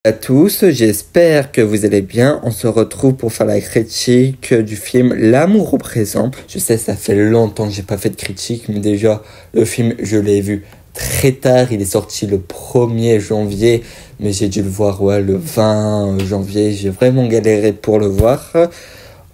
À tous, j'espère que vous allez bien. On se retrouve pour faire la critique du film L'amour au présent. Je sais, ça fait longtemps que j'ai pas fait de critique, mais déjà, le film, je l'ai vu très tard. Il est sorti le 1er janvier, mais j'ai dû le voir le 20 janvier. J'ai vraiment galéré pour le voir.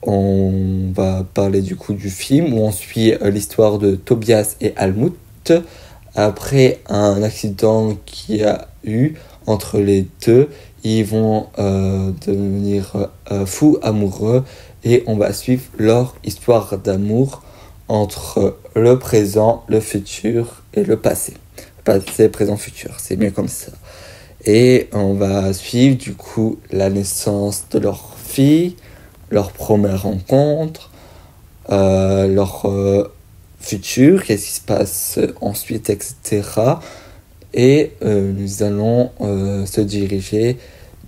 On va parler du coup du film où on suit l'histoire de Tobias et Helmut après un accident qu'il y a eu entre les deux. Ils vont devenir fous amoureux et on va suivre leur histoire d'amour entre le présent, le futur et le passé. Passé, présent, futur, c'est mieux comme ça. Et on va suivre du coup la naissance de leur fille, leur première rencontre, leur futur, qu'est-ce qui se passe ensuite, etc. Et nous allons se diriger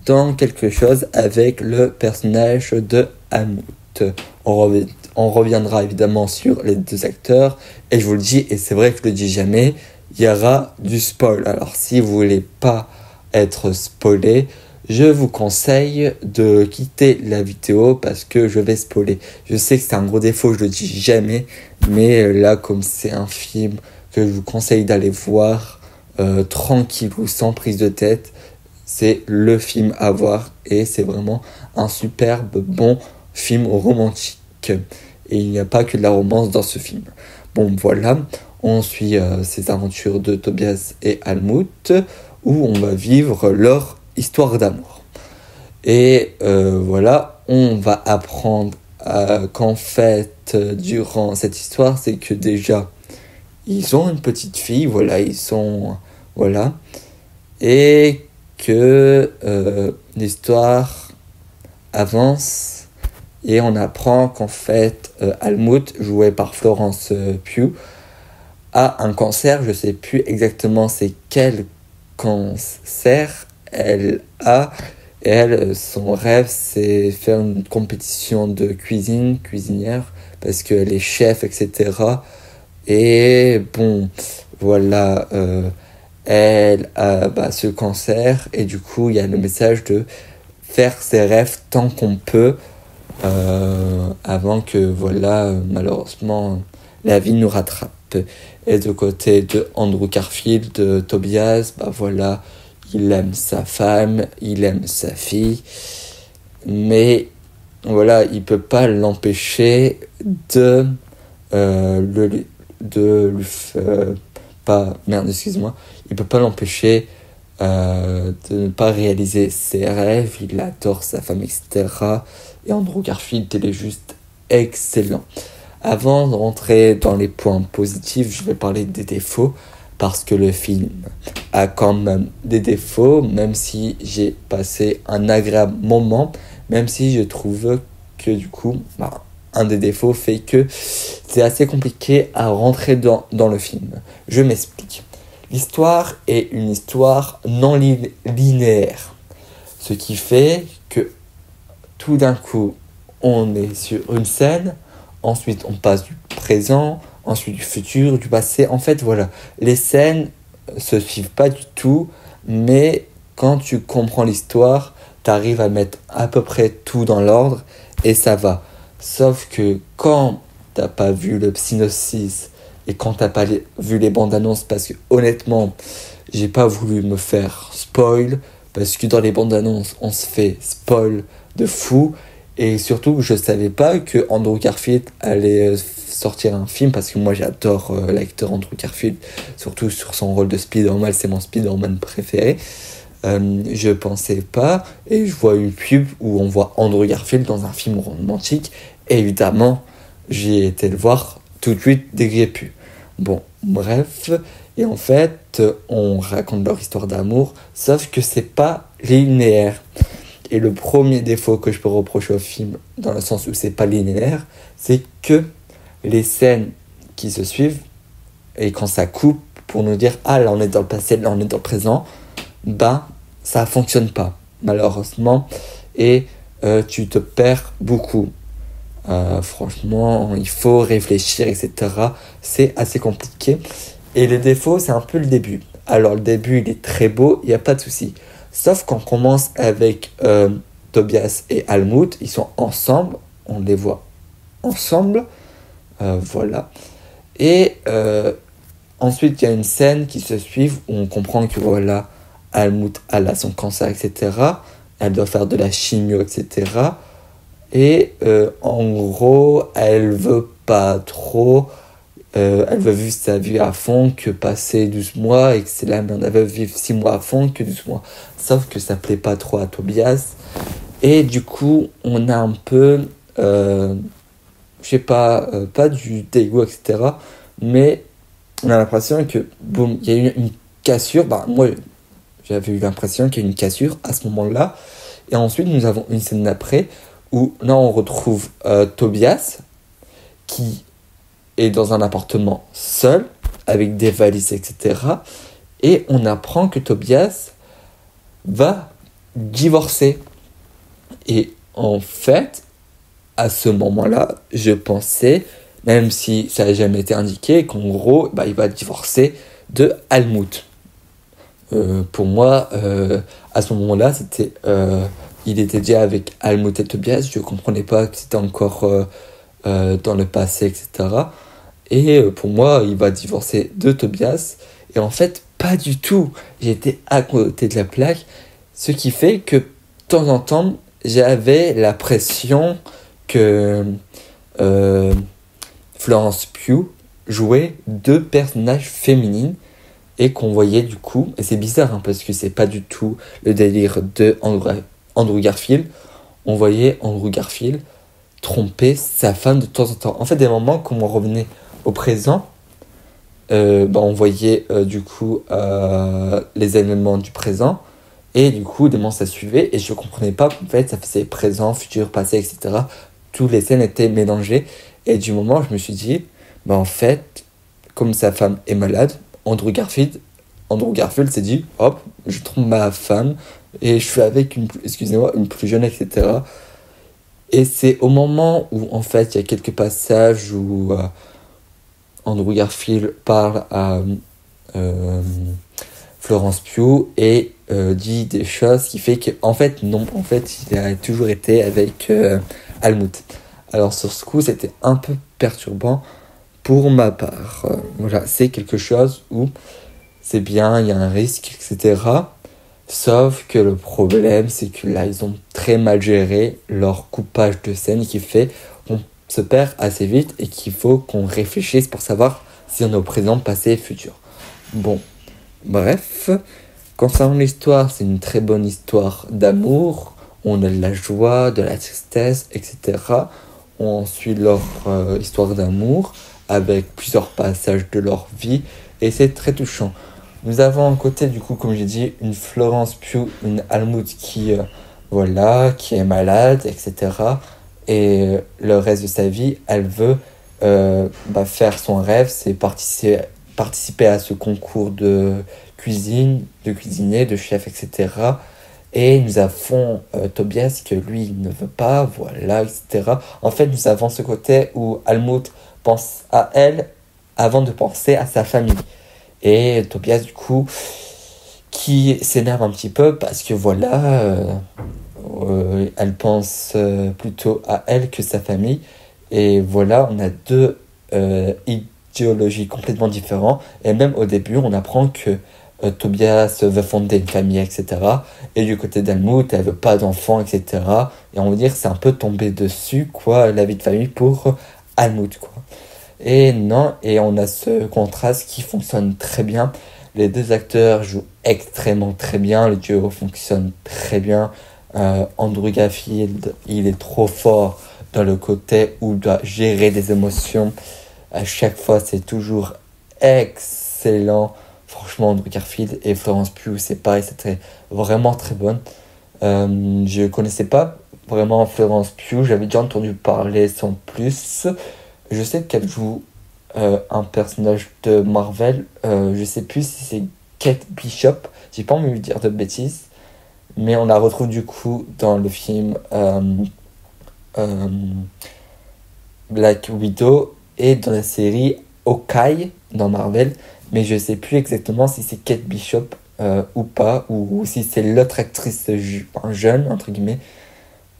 dans quelque chose avec le personnage de Helmut. On reviendra évidemment sur les deux acteurs. Et je vous le dis, et c'est vrai que je le dis jamais, il y aura du spoil. Alors si vous voulez pas être spoilé, je vous conseille de quitter la vidéo parce que je vais spoiler. Je sais que c'est un gros défaut, je le dis jamais. Mais là, comme c'est un film que je vous conseille d'aller voir, tranquille ou sans prise de tête, c'est le film à voir et c'est vraiment un superbe bon film romantique et il n'y a pas que de la romance dans ce film. Bon voilà, on suit ces aventures de Tobias et Helmut où on va vivre leur histoire d'amour et voilà, on va apprendre qu'en fait durant cette histoire, c'est que déjà ils ont une petite fille, voilà, voilà, et que l'histoire avance et on apprend qu'en fait Helmut, joué par Florence Pugh, a un cancer. Je sais plus exactement c'est quel cancer elle a. Et elle, son rêve, c'est faire une compétition de cuisinière, parce qu'elle est chef, etc. Et bon, voilà, elle a ce cancer et du coup, il y a le message de faire ses rêves tant qu'on peut avant que, voilà, malheureusement, la vie nous rattrape. Et de côté de Andrew Garfield, Tobias, voilà, il aime sa femme, il aime sa fille, mais voilà, il peut pas l'empêcher de il peut pas l'empêcher de ne pas réaliser ses rêves. Il adore sa femme, etc. Et Andrew Garfield, il est juste excellent. Avant de rentrer dans les points positifs, je vais parler des défauts, parce que le film a quand même des défauts, même si j'ai passé un agréable moment, même si je trouve que du coup, un des défauts fait que c'est assez compliqué à rentrer dans le film. Je m'explique. L'histoire est une histoire non linéaire. Ce qui fait que tout d'un coup, on est sur une scène, ensuite on passe du présent, ensuite du futur, du passé. En fait, voilà, les scènes se suivent pas du tout, mais quand tu comprends l'histoire, tu arrives à mettre à peu près tout dans l'ordre et ça va. Sauf que quand t'as pas vu le synopsis et quand t'as pas vu les bandes annonces, parce que honnêtement, j'ai pas voulu me faire spoil, parce que dans les bandes annonces, on se fait spoil de fou, et surtout, je savais pas que Andrew Garfield allait sortir un film, parce que moi j'adore l'acteur Andrew Garfield, surtout sur son rôle de Spider-Man, c'est mon Spider-Man préféré. Je pensais pas, et je vois une pub où on voit Andrew Garfield dans un film romantique, et évidemment j'ai été le voir tout de suite dès que j'ai pu. Bon, bref, et en fait on raconte leur histoire d'amour, sauf que c'est pas linéaire. Et le premier défaut que je peux reprocher au film, dans le sens où c'est pas linéaire, c'est que les scènes qui se suivent, et quand ça coupe pour nous dire ah là on est dans le passé, là on est dans le présent, ça fonctionne pas malheureusement, et tu te perds beaucoup. Franchement, il faut réfléchir, etc. C'est assez compliqué. Et les défauts, c'est un peu le début. Alors le début, il est très beau, il n'y a pas de souci. Sauf qu'on commence avec Tobias et Almut, ils sont ensemble, on les voit ensemble, voilà. Et ensuite, il y a une scène qui se suit où on comprend que voilà, Almut elle a son cancer, etc. Elle doit faire de la chimio, etc. Et en gros, elle veut pas trop. Elle veut vivre sa vie à fond que passer 12 mois et que c'est la merde. Elle veut vivre 6 mois à fond que 12 mois. Sauf que ça plaît pas trop à Tobias. Et du coup, on a un peu, je sais pas, pas du dégoût, etc. Mais on a l'impression que, boum, il y a eu une cassure. Bah, moi, j'avais eu l'impression qu'il y a eu une cassure à ce moment-là. Et ensuite, nous avons une scène d'après où là, on retrouve Tobias qui est dans un appartement seul, avec des valises, etc. Et on apprend que Tobias va divorcer. Et en fait, à ce moment-là, je pensais, même si ça n'a jamais été indiqué, qu'en gros, bah, il va divorcer de Almut. Pour moi, à ce moment-là, il était déjà avec Almut et Tobias. Je ne comprenais pas que c'était encore dans le passé, etc. Et pour moi, il va divorcer de Tobias. Et en fait, pas du tout. J'étais à côté de la plaque. Ce qui fait que, de temps en temps, j'avais l'impression que Florence Pugh jouait deux personnages féminines et qu'on voyait du coup, et c'est bizarre hein, parce que c'est pas du tout le délire de Andrew Garfield, on voyait Andrew Garfield tromper sa femme de temps en temps. En fait, des moments comme on revenait au présent, on voyait du coup les éléments du présent. Et du coup, des moments ça suivait et je comprenais pas qu'en fait ça faisait présent, futur, passé, etc. Toutes les scènes étaient mélangées. Et du moment, je me suis dit, en fait, comme sa femme est malade, Andrew Garfield s'est dit, hop, je trompe ma femme et je suis avec une plus jeune, etc. Et c'est au moment où, en fait, il y a quelques passages où Andrew Garfield parle à Florence Pugh et dit des choses qui fait que en fait non, en fait il a toujours été avec Almut. Alors sur ce coup c'était un peu perturbant pour ma part. Voilà, c'est quelque chose où c'est bien, il y a un risque, etc. Sauf que le problème c'est que là ils ont très mal géré leur coupage de scène qui fait qu'on se perd assez vite et qu'il faut qu'on réfléchisse pour savoir si on est au présent, passé et futur. Bon. Bref, concernant l'histoire, c'est une très bonne histoire d'amour. On a de la joie, de la tristesse, etc. On suit leur histoire d'amour avec plusieurs passages de leur vie et c'est très touchant. Nous avons à côté, du coup, comme j'ai dit, une Florence Pugh, une Almut qui est malade, etc. Et le reste de sa vie, elle veut faire son rêve, c'est participer à ce concours de cuisine, de cuisinier, de chef, etc. Et nous avons Tobias que lui il ne veut pas, voilà, etc. En fait, nous avons ce côté où Almut pense à elle avant de penser à sa famille. Et Tobias, du coup, qui s'énerve un petit peu parce que voilà, elle pense plutôt à elle que sa famille. Et voilà, on a deux idéologies complètement différentes. Et même au début, on apprend que Tobias veut fonder une famille, etc. Et du côté d'Almut, elle veut pas d'enfants, etc. Et on va dire que c'est un peu tombé dessus, quoi, la vie de famille pour Almut, quoi. Et non, et on a ce contraste qui fonctionne très bien. Les deux acteurs jouent extrêmement très bien, le duo fonctionne très bien. Andrew Garfield, il est trop fort dans le côté où il doit gérer des émotions. À chaque fois, c'est toujours excellent. Franchement, Andrew Garfield et Florence Pugh, c'est pareil, c'était vraiment très bonne. Je connaissais pas vraiment Florence Pugh, j'avais déjà entendu parler sans plus. Je sais qu'elle joue un personnage de Marvel. Je sais plus si c'est Kate Bishop. J'ai pas envie de dire de bêtises. Mais on la retrouve du coup dans le film Black Widow et dans la série Hawkeye dans Marvel. Mais je sais plus exactement si c'est Kate Bishop ou pas, ou si c'est l'autre actrice jeune, entre guillemets.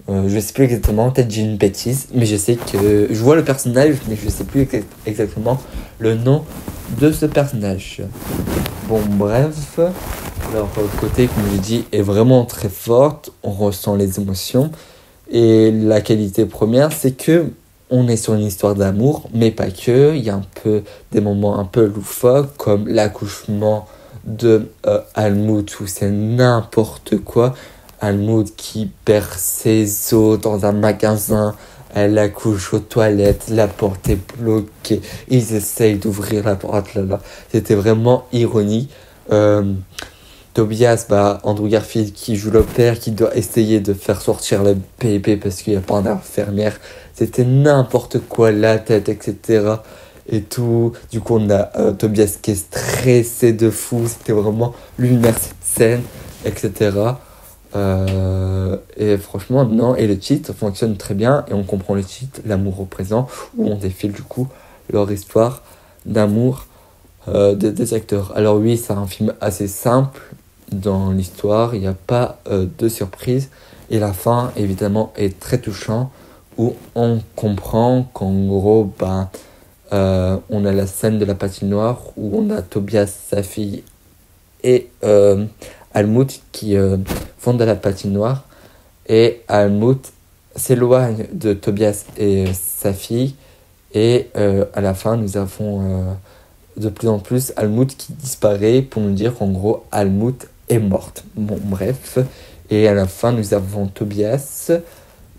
Je sais plus exactement, peut-être j'ai une bêtise, mais je sais que je vois le personnage, mais je sais plus exactement le nom de ce personnage. Bon, bref, leur côté, comme je dis, est vraiment très forte, on ressent les émotions, et la qualité première, c'est que on est sur une histoire d'amour, mais pas que, il y a un peu des moments un peu loufoques, comme l'accouchement de Almut, où c'est n'importe quoi. Almut qui perd ses os dans un magasin, elle accouche aux toilettes, la porte est bloquée, ils essayent d'ouvrir la porte là. C'était vraiment ironique. Tobias, Andrew Garfield qui joue le père, qui doit essayer de faire sortir le bébé parce qu'il n'y a pas d'infirmière. C'était n'importe quoi, la tête, etc. Et tout. Du coup, on a Tobias qui est stressé de fou. C'était vraiment lunaire cette scène, etc. Et franchement, non. Et le titre fonctionne très bien. Et on comprend le titre, L'amour au présent, où on défile du coup leur histoire d'amour des acteurs. Alors oui, c'est un film assez simple dans l'histoire. Il n'y a pas de surprise. Et la fin, évidemment, est très touchant, où on comprend qu'en gros, on a la scène de la patinoire où on a Tobias, sa fille, et Almut qui vont dans la patinoire. Et Almut s'éloigne de Tobias et sa fille. Et à la fin, nous avons de plus en plus Almut qui disparaît pour nous dire qu'en gros, Almut est morte. Bon, bref. Et à la fin, nous avons Tobias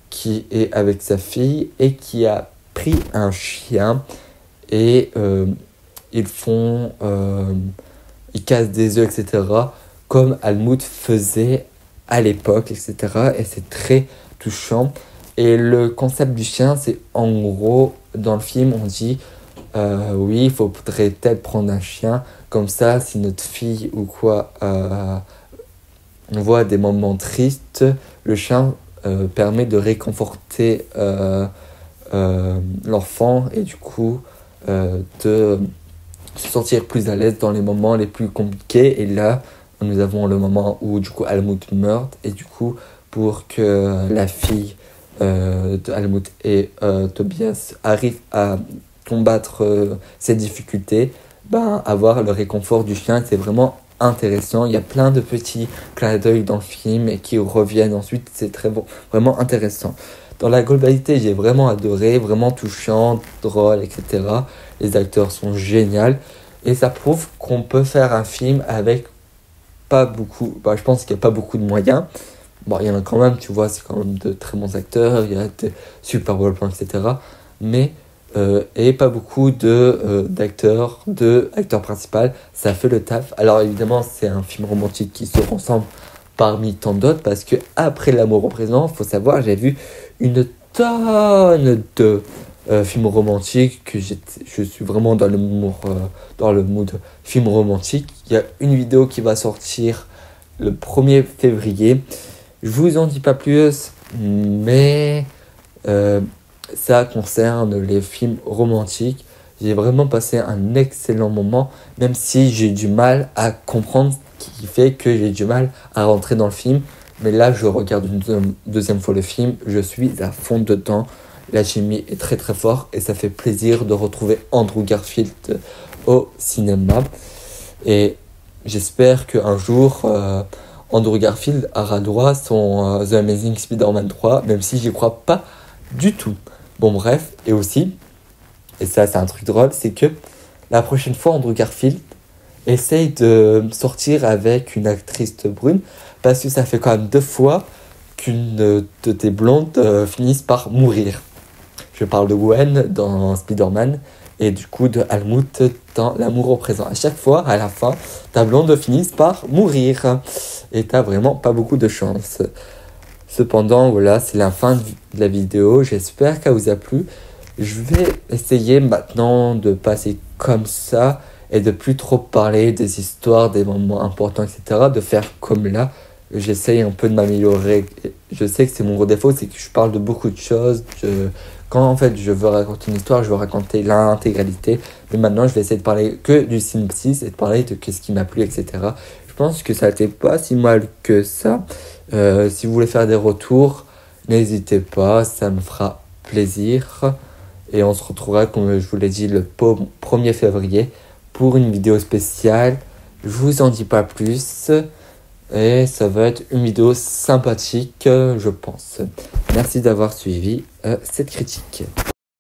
qui est avec sa fille et qui a pris un chien. Et ils cassent des œufs, etc. Comme Almut faisait à l'époque, etc. Et c'est très touchant. Et le concept du chien, c'est en gros, dans le film, on dit oui, il faudrait peut-être prendre un chien. Comme ça, si notre fille ou quoi, on voit des moments tristes, le chien permet de réconforter l'enfant et du coup de se sentir plus à l'aise dans les moments les plus compliqués. Et là, nous avons le moment où du coup Almut meurt et du coup pour que la fille de Almut et Tobias arrive à combattre ces difficultés, avoir le réconfort du chien, c'est vraiment intéressant. Il y a plein de petits clins d'œil dans le film et qui reviennent ensuite, c'est très bon, vraiment intéressant. Dans la globalité, j'ai vraiment adoré, vraiment touchant, drôle, etc. Les acteurs sont géniaux et ça prouve qu'on peut faire un film avec pas beaucoup, je pense qu'il n'y a pas beaucoup de moyens. Bon, il y en a quand même, tu vois, c'est quand même de très bons acteurs, il y a de super beaux plans, etc. Mais et pas beaucoup d'acteurs principaux, ça fait le taf. Alors évidemment, c'est un film romantique qui se ressemble parmi tant d'autres, parce que après L'amour au présent, faut savoir, j'ai vu une tonne de films romantiques, que je suis vraiment dans le mood film romantique. Il y a une vidéo qui va sortir le 1er février. Je vous en dis pas plus, mais ça concerne les films romantiques. J'ai vraiment passé un excellent moment, même si j'ai du mal à comprendre ce qui fait que j'ai du mal à rentrer dans le film. Mais là, je regarde une deuxième fois le film, je suis à fond dedans. La chimie est très très forte et ça fait plaisir de retrouver Andrew Garfield au cinéma. Et j'espère qu'un jour, Andrew Garfield aura droit à son The Amazing Spider-Man 3, même si j'y crois pas du tout. Bon bref, et aussi, et ça c'est un truc drôle, c'est que la prochaine fois Andrew Garfield essaye de sortir avec une actrice brune, parce que ça fait quand même 2 fois qu'une de tes blondes finisse par mourir. Je parle de Gwen dans Spider-Man et du coup de Almut dans L'amour au présent. À chaque fois, à la fin, ta blonde finit par mourir et t'as vraiment pas beaucoup de chance. Cependant, voilà, c'est la fin de la vidéo. J'espère qu'elle vous a plu. Je vais essayer maintenant de passer comme ça et de plus trop parler des histoires, des moments importants, etc. De faire comme là. J'essaye un peu de m'améliorer. Je sais que c'est mon gros défaut, c'est que je parle de beaucoup de choses. Quand en fait je veux raconter une histoire, je veux raconter l'intégralité. Mais maintenant, je vais essayer de parler que du synopsis et de parler de ce qui m'a plu, etc. Je pense que ça n'était pas si mal que ça. Si vous voulez faire des retours, n'hésitez pas, ça me fera plaisir. Et on se retrouvera, comme je vous l'ai dit, le 1er février pour une vidéo spéciale. Je vous en dis pas plus. Et ça va être une vidéo sympathique, je pense. Merci d'avoir suivi cette critique.